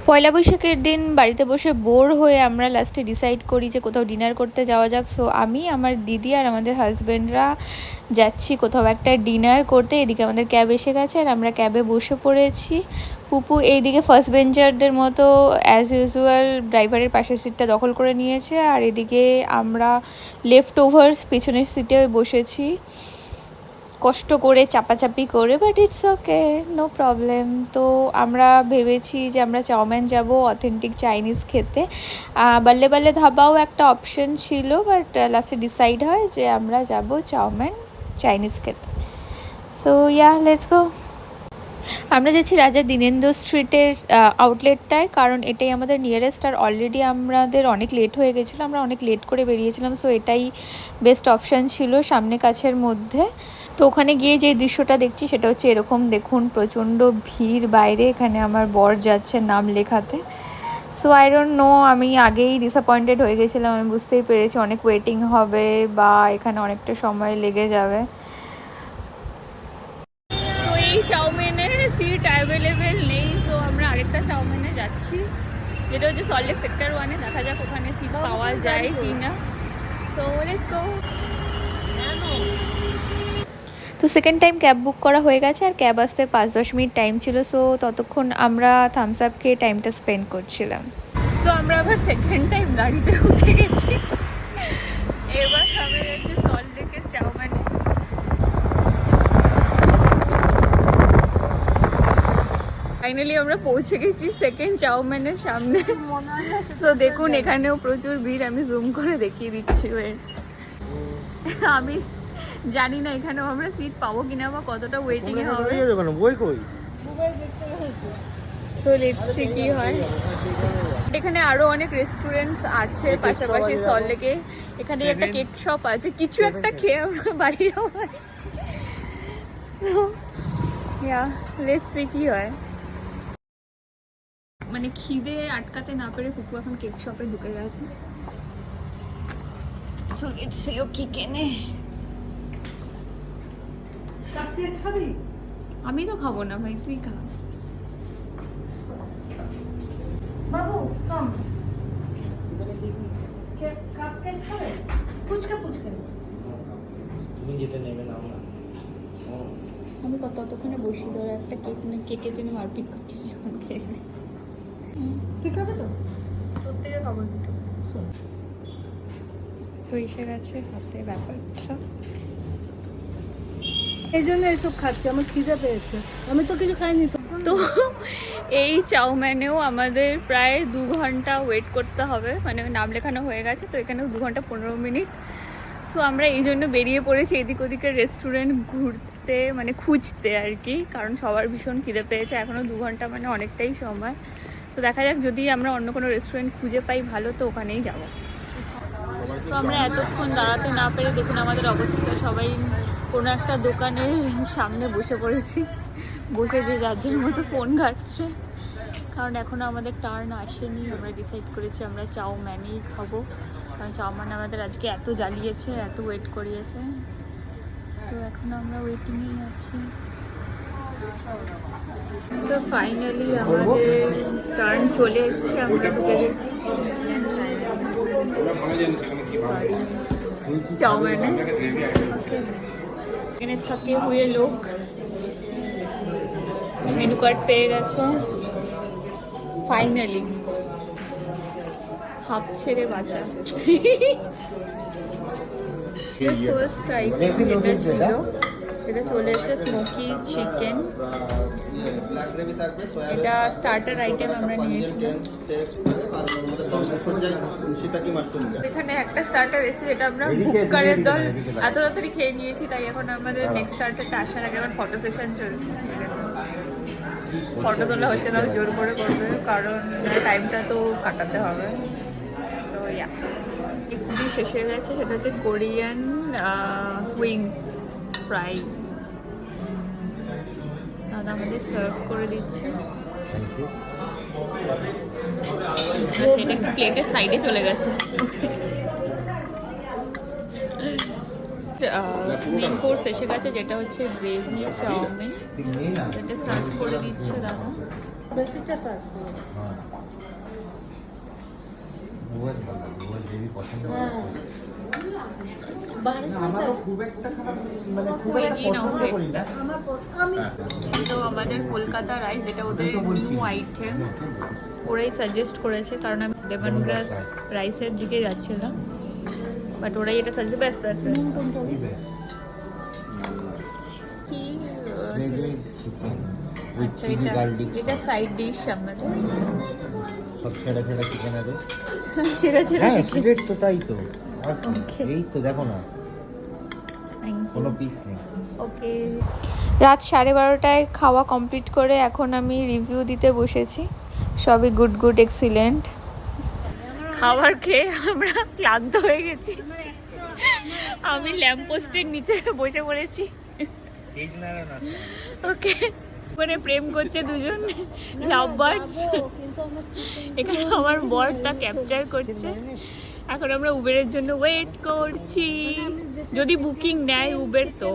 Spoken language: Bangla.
পয়লা বৈশাখের দিন বাড়িতে বসে বোর হয়ে আমরা লাস্টে ডিসাইড করি যে কোথাও ডিনার করতে যাওয়া যাক। সো আমি, আমার দিদি আর আমাদের হাজব্যান্ডরা যাচ্ছি কোথাও একটা ডিনার করতে। এদিকে আমাদের ক্যাব এসে গেছে আর আমরা ক্যাবে বসে পড়েছি। পুপু এইদিকে ফার্স্ট বেঞ্চারদের মতো অ্যাজ ইউজুয়াল ড্রাইভারের পাশের সিটটা দখল করে নিয়েছে, আর এদিকে আমরা লেফট ওভার্স পিছনের সিটে বসেছি কষ্ট করে, চাপাচাপি করে, but it's okay, no problem. তো আমরা ভেবেছি যে আমরা চাউমিন যাব অথেন্টিক চাইনিজ খেতে। বাল্লে বাল্লে ধাবাও একটা অপশন ছিল, বাট লাস্টে ডিসাইড হয় যে আমরা যাব চাউমিন চাইনিজ খেতে। So yeah, let's go. আমরা যাচ্ছি রাজা দীনেন্দ্র স্ট্রিটের আউটলেটটায়, কারণ এটাই আমাদের নিয়ারেস্ট, আর অলরেডি আমাদের অনেক লেট হয়ে গেছিলো, আমরা অনেক লেট করে বেরিয়েছিলাম। সো এটাই বেস্ট অপশান ছিল সামনে কাছের মধ্যে। তো ওখানে গিয়ে যে দৃশ্যটা দেখছি সেটা হচ্ছে এরকম, দেখুন প্রচণ্ড ভিড় বাইরে। এখানে আমার বর যাচ্ছে নাম লেখাতে। সো আই ডোন্ট নো, আমি আগেই ডিসঅ্যাপয়েন্টেড হয়ে গেছিলাম, আমি বুঝতেই পেরেছি অনেক ওয়েটিং হবে বা এখানে অনেকটা সময় লেগে যাবে। তো এই চাউমিনের সিট অ্যাভেলেবেল নেই, সো আমরা আরেকটা চাউমিনে যাচ্ছি যেটা হচ্ছে সল্টলেক সেক্টর 1-এ। দেখা যাক ওখানে সিট পাওয়া যায় কি না। So let's go. তো সেকেন্ড টাইম ক্যাব বুক করা হয়ে গেছে, আর ক্যাব আসতে 5-10 মিনিট টাইম ছিল। সো ততক্ষণ আমরা থামস আপ খেয়ে টাইমটা স্পেন্ড করছিলাম। সো আমরা আবার সেকেন্ড টাইম গাড়িতে উঠে গেছি। এবার খাবে যাচ্ছে সল্টলেকের চাউমিনে। ফাইনালি আমরা পৌঁছে গেছি সেকেন্ড চাউমিনের সামনে। তো দেখুন এখানেও প্রচুর ভিড়, আমি জুম করে দেখিয়ে দিচ্ছি। আমি জানি না এখানেও আমরা সিট পাবো কিনা বা কতটা ওয়েটিং এ হবে। সো লেটস সি কি হয়। এখানে আরো অনেক রেস্টুরেন্টস আছে পাশাপাশি সল্টলেকে। এখানে একটা কেক শপ আছে, কিছু একটা খেয়ে আমরা বাড়ি যাবো। ইয়া, লেটস সি কি হয়। মানে খিদে আটকাতে না পেরে কুকু এখন কেক শপে ঢুকে গেছে। সো লেটস সি ও কি কেনে। আমি তো খাবো না ভাই, তুই খা। বাবু কম কাপ কেক খাবে? ফুচকা ফুচকা তুমি যেটা নেবে নাও না। আমি ততক্ষণে বসি, ধরো একটা কেক না, কেকের জন্য মারপিট করছিস যখন খেয়েছে। তুই খাবে তো? তোর থেকে খাবো একটু। সইসে গেছে হাতে ব্যাপারটা, এই জন্য এইসব খাচ্ছি, আমার খিদে পেয়েছে। আমি তো কিছু খাইনি তো। তো এই চাউমিনেও আমাদের প্রায় 2 ঘন্টা ওয়েট করতে হবে, মানে নাম লেখানো হয়ে গেছে তো এখানেও 2 ঘন্টা 15 মিনিট। সো আমরা এই জন্য বেরিয়ে পড়েছি এদিক ওদিকের রেস্টুরেন্ট ঘুরতে, মানে খুঁজতে আর কি, কারণ সবার ভীষণ খিদে পেয়েছে। এখনও 2 ঘন্টা মানে অনেকটাই সময়। তো দেখা যাক, যদি আমরা অন্য কোনো রেস্টুরেন্ট খুঁজে পাই ভালো, তো ওখানেই যাব। তো আমরা এতক্ষণ দাঁড়াতে না পেরে দেখুন আমাদের অবস্থা, সবাই কোনো একটা দোকানের সামনে বসে পড়েছি, বসে যে যার যার মতো ফোন ঘাটছে, কারণ এখনও আমাদের টার্ন আসেনি। আমরা ডিসাইড করেছি আমরা চাউমিনই খাবো, কারণ চাউমিন আমাদের আজকে এত জ্বালিয়েছে, এত ওয়েট করিয়েছে। তো এখন আমরা ওয়েটিংয়েই আছি। সো ফাইনালি আমাদের টার্ন চলে এসছে, আমরা ঢুকে গেছি চাউমিনে। এখানে থাকে হুয়ে লোক, মেনু কার্ড পেয়ে গেছে ফাইনালি, হাফ ছেড়ে বাঁচা। ফার্স্ট আইটেম যেটা ছিল এটা চলে এসেছে স্মোকি চিকেন। এটা স্টার্টার আইটেম আমরা নিয়েছিলাম। এখানে একটা স্টার্টার এসেছে যেটা আমরা ভুক্কারের দল এত তাড়াতাড়ি খেয়ে নিয়েছি, তাই এখন আমাদের নেক্সট স্টার্টারটা আসার আগে এখন ফটো সেশন চলছে। ফটো তোলা হচ্ছে না, জোর করে করবে, কারণ টাইমটা তো কাটাতে হবে। তো ইয়া, একদিন শেষ হয়ে গেছে, সেটা হচ্ছে কোরিয়ান উইংস ফ্রাই। দাদা আমাদের সার্ভ করে দিচ্ছে। আচ্ছা, এটা একটু প্লেটের সাইডে চলে গেছে। মেন কোর্স এসে গেছে, যেটা হচ্ছে গ্রেভি চাউমিন। এটা সার্ভ করে দিচ্ছে দাদা। বেশিটা কাট করো। হ্যাঁ মোবাইল ভালো লাগে, মোবাইল যেবি পছন্দ করে। হ্যাঁ বাড়িতে আমারও খুব একটা খারাপ মানে খুব একটা পছন্দ করি না। আমি তো আমাদের কলকাতা রাইস, যেটা ওদের নিউ আইটেম, ওরাই সাজেস্ট করেছে, কারণ আমি লেমন গ্রাস রাইসের দিকে যাচ্ছিলাম, বাট ওরাই এটা সাজেস্ট। ব্যাস ব্যাস ব্যাস কি চিকেন উইথ আচ্ছা, চিলি এটা গার্লিক, এটা সাইড ডিশ আমাদের। সব ছেড়া ছেড়া চিকেন আছে। ছেড়ে ছেড়ে হ্যাঁ সিলেট তো তাই তো। আর কি? Okay. এই তো দেখো না থ্যাংক ইউ। কোনো পিস নেই। ওকে, রাত 12:30টায় খাওয়া কমপ্লিট করে এখন আমি রিভিউ দিতে বসেছি। সবই গুড গুড এক্সিলেন্ট। খাবার খেয়ে আমরা ক্লান্ত হয়ে গেছি, আমি ল্যাম্পপোস্টের নিচে বসে পড়েছি। তেজ নারায়ণ আছে। ওকে, করে প্রেম করছে দুজন লাভ বার্ডস। এখানে আমার বরটা ক্যাপচার করছে। এখন আমরা উবেরের জন্য ওয়েট করছি, যদি বুকিং নেয় উবের তো।